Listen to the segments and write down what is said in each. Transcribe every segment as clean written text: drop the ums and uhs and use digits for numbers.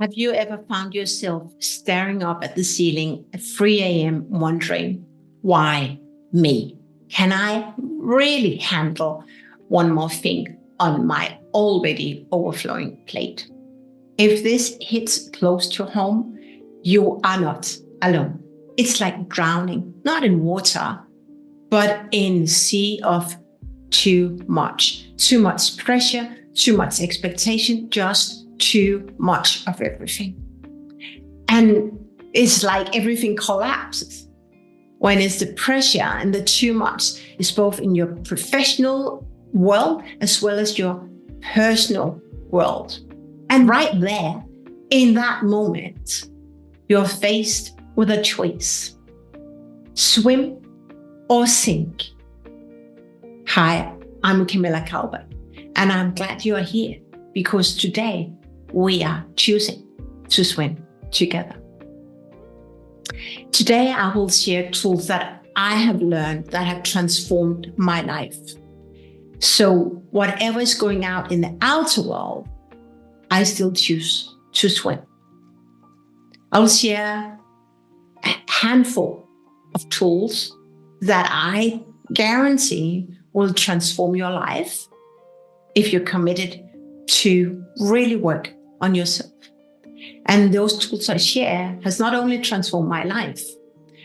Have you ever found yourself staring up at the ceiling at 3 a.m. wondering, why me? Can I really handle one more thing on my already overflowing plate? If this hits close to home, you are not alone. It's like drowning, not in water, but in a sea of too much pressure, too much expectation, just too much of everything. And it's like everything collapses when it's the pressure and the too much is both in your professional world as well as your personal world. And right there, in that moment, you're faced with a choice: swim or sink. Hi, I'm Camilla Kalberg, and I'm glad you are here because today we are choosing to swim together. Today, I will share tools that I have learned that have transformed my life. So whatever is going out in the outer world, I still choose to swim. I'll share a handful of tools that I guarantee will transform your life if you're committed to really work on yourself. And those tools I share has not only transformed my life,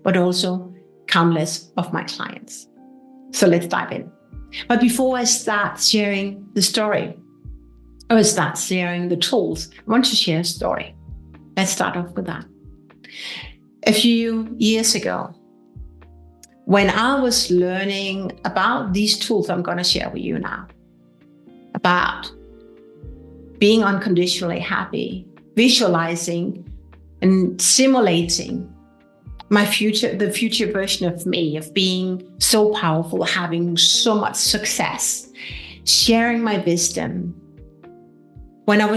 but also countless of my clients. So let's dive in. But before I start sharing the story, or start sharing the tools, I want to share a story. Let's start off with that. A few years ago, when I was learning about these tools I'm going to share with you now, about being unconditionally happy, visualizing and simulating my future, the future version of me, of being so powerful, having so much success, sharing my wisdom. When I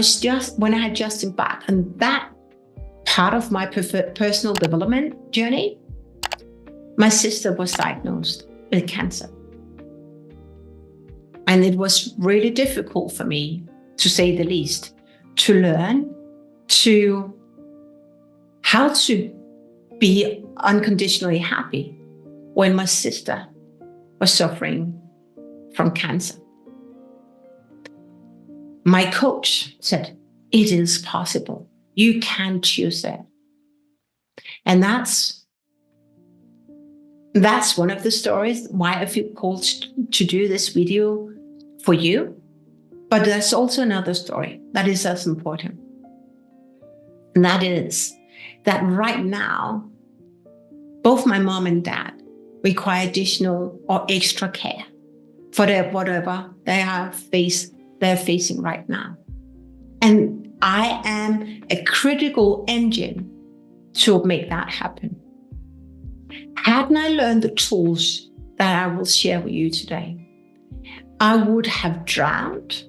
had just embarked on that part of my personal development journey, my sister was diagnosed with cancer. And it was really difficult for me, to say the least, to learn how to be unconditionally happy when my sister was suffering from cancer. My coach said, it is possible. You can choose it. And that's one of the stories why I feel called to do this video for you. But there's also another story that is as important. And that is that right now, both my mom and dad require additional or extra care for whatever they are facing right now. And I am a critical engine to make that happen. Hadn't I learned the tools that I will share with you today, I would have drowned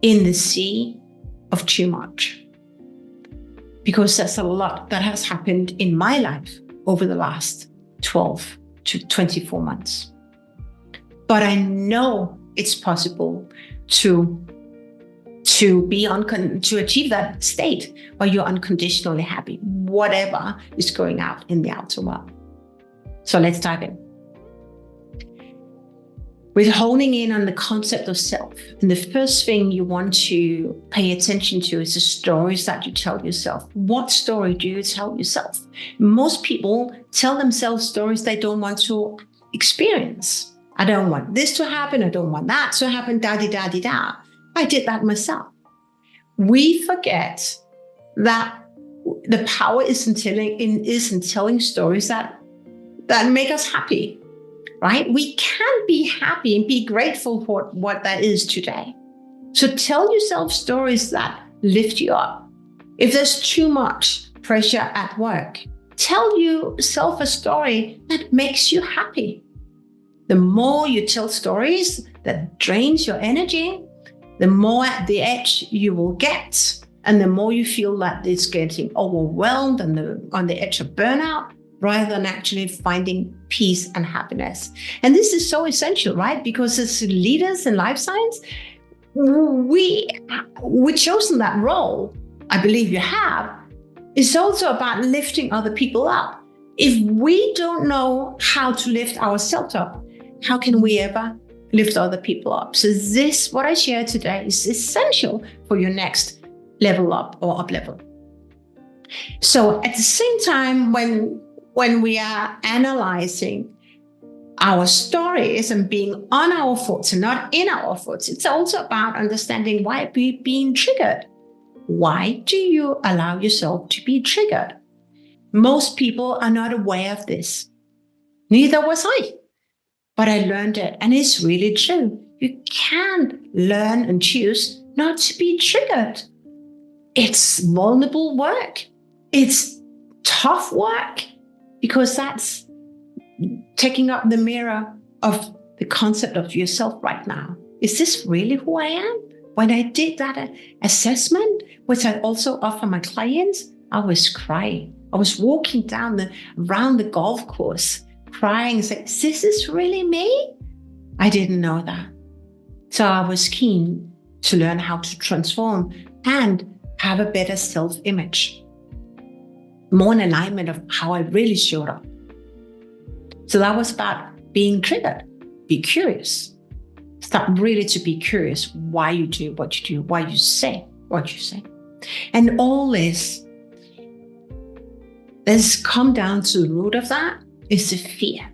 in the sea of too much. Because there's a lot that has happened in my life over the last 12 to 24 months. But I know it's possible to achieve that state where you're unconditionally happy, whatever is going out in the outer world. So let's dive in. With honing in on the concept of self, and the first thing you want to pay attention to is the stories that you tell yourself. What story do you tell yourself? Most people tell themselves stories they don't want to experience. I don't want this to happen. I don't want that to happen. Da-di-da-di-da. I did that myself. We forget that the power is in telling stories that make us happy. Right? We can be happy and be grateful for what that is today. So tell yourself stories that lift you up. If there's too much pressure at work, tell yourself a story that makes you happy. The more you tell stories that drains your energy, the more at the edge you will get, and the more you feel that it's getting overwhelmed and on the edge of burnout, rather than actually finding peace and happiness. And this is so essential, right? Because as leaders in life science, we've chosen that role I believe you have, is also about lifting other people up. If we don't know how to lift ourselves up, how can we ever lift other people up? So this, what I share today, is essential for your next level up or up level. So at the same time, when we are analyzing our stories and being on our thoughts and not in our thoughts, it's also about understanding why we're being triggered. Why do you allow yourself to be triggered? Most people are not aware of this. Neither was I. But I learned it, and it's really true. You can learn and choose not to be triggered. It's vulnerable work. It's tough work, because that's taking up the mirror of the concept of yourself right now. Is this really who I am? When I did that assessment, which I also offer my clients, I was crying. I was walking around the golf course, crying, saying, is this really me? I didn't know that. So I was keen to learn how to transform and have a better self-image, more in alignment of how I really showed up. So that was about being triggered. Be curious. Start really to be curious why you do what you do, why you say what you say. And all this come down to the root of that is the fear.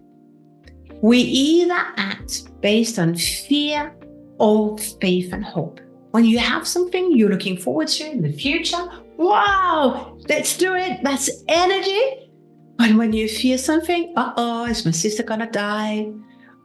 We either act based on fear or faith and hope. When you have something you're looking forward to in the future, wow, let's do it. That's energy. But when you fear something, is my sister gonna die?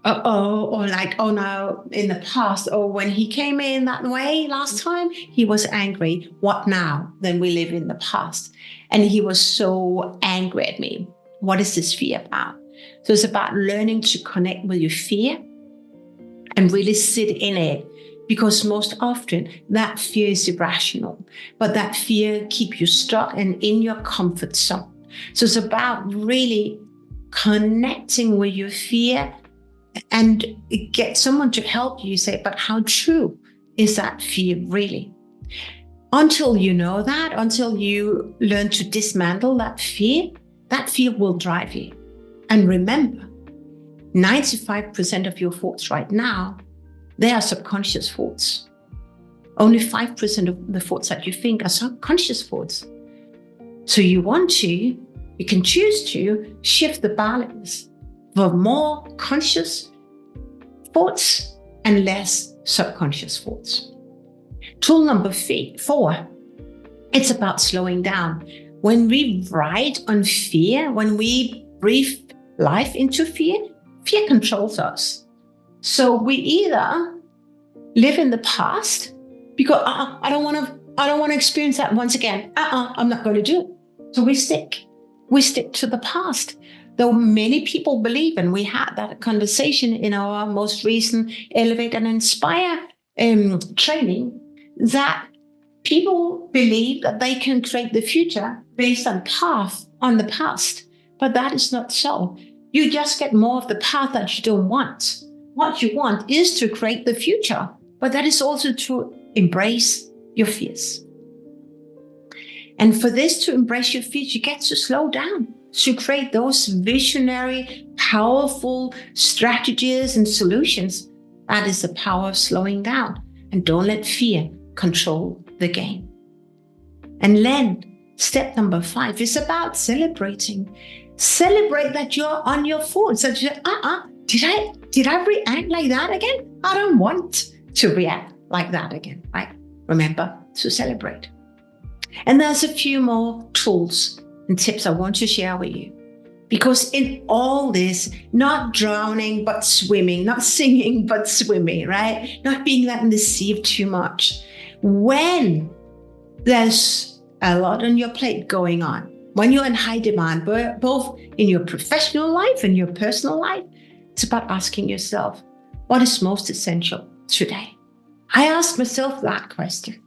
Or like, oh no, in the past, or when he came in that way last time, he was angry. What now? Then we live in the past. And he was so angry at me. What is this fear about? So it's about learning to connect with your fear and really sit in it. Because most often that fear is irrational, but that fear keeps you stuck and in your comfort zone. So it's about really connecting with your fear and get someone to help you say, but how true is that fear really? Until you know that, until you learn to dismantle that fear will drive you. And remember, 95% of your thoughts right now, they are subconscious thoughts. Only 5% of the thoughts that you think are subconscious thoughts. So you can choose to shift the balance for more conscious thoughts and less subconscious thoughts. Tool number 4, it's about slowing down. When we ride on fear, when we breathe life into fear, fear controls us. So we either live in the past because I don't want to experience that once again. I'm not going to do it. So we stick to the past. Though many people believe, and we had that conversation in our most recent Elevate and Inspire training, that people believe that they can create the future based on the past. But that is not so. You just get more of the path that you don't want. What you want is to create the future, but that is also to embrace your fears. And for this to embrace your fears, you get to slow down, to create those visionary, powerful strategies and solutions. That is the power of slowing down. And don't let fear control the game. And then step number 5 is about celebrating. Celebrate that you're on your thoughts. That you did I react like that again? I don't want to react like that again, right? Remember to celebrate. And there's a few more tools and tips I want to share with you. Because in all this, not drowning, but swimming, not singing, but swimming, right? Not being that in the sea too much. When there's a lot on your plate going on, when you're in high demand, both in your professional life and your personal life, it's about asking yourself, what is most essential today? I ask myself that question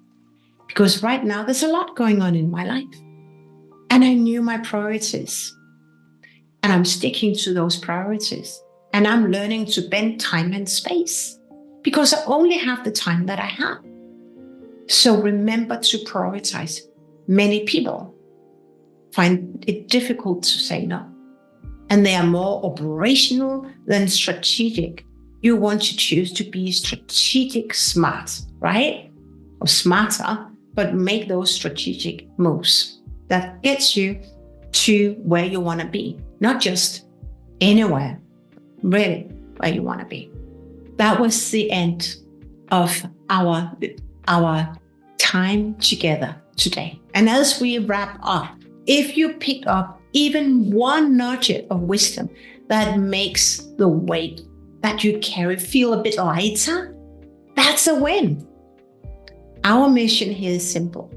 because right now there's a lot going on in my life. And I knew my priorities. And I'm sticking to those priorities. And I'm learning to bend time and space because I only have the time that I have. So remember to prioritize. many people find it difficult to say no. And they are more operational than strategic. You want to choose to be strategic smart, right? Or smarter, but make those strategic moves that gets you to where you want to be, not just anywhere, really where you want to be. That was the end of our time together today. And as we wrap up, if you pick up even one nugget of wisdom that makes the weight that you carry feel a bit lighter, that's a win. Our mission here is simple: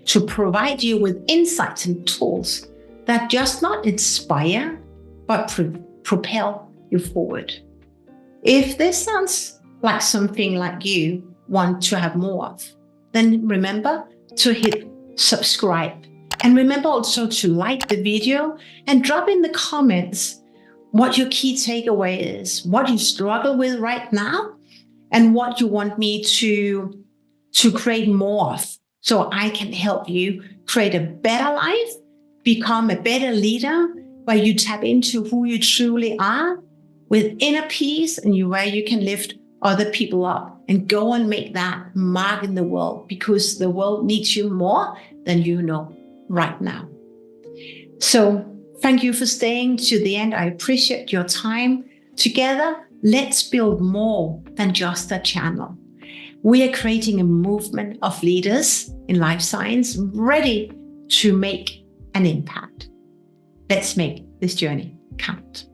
to provide you with insights and tools that just not inspire, but propel you forward. If this sounds like something like you want to have more of, then remember to hit subscribe. And remember also to like the video and drop in the comments what your key takeaway is, what you struggle with right now, and what you want me to create more of, so I can help you create a better life, become a better leader, where you tap into who you truly are with inner peace, and where you can lift other people up and go and make that mark in the world, because the world needs you more than you know right now. So thank you for staying to the end. I appreciate your time. Together, let's build more than just a channel. We are creating a movement of leaders in life science ready to make an impact. Let's make this journey count.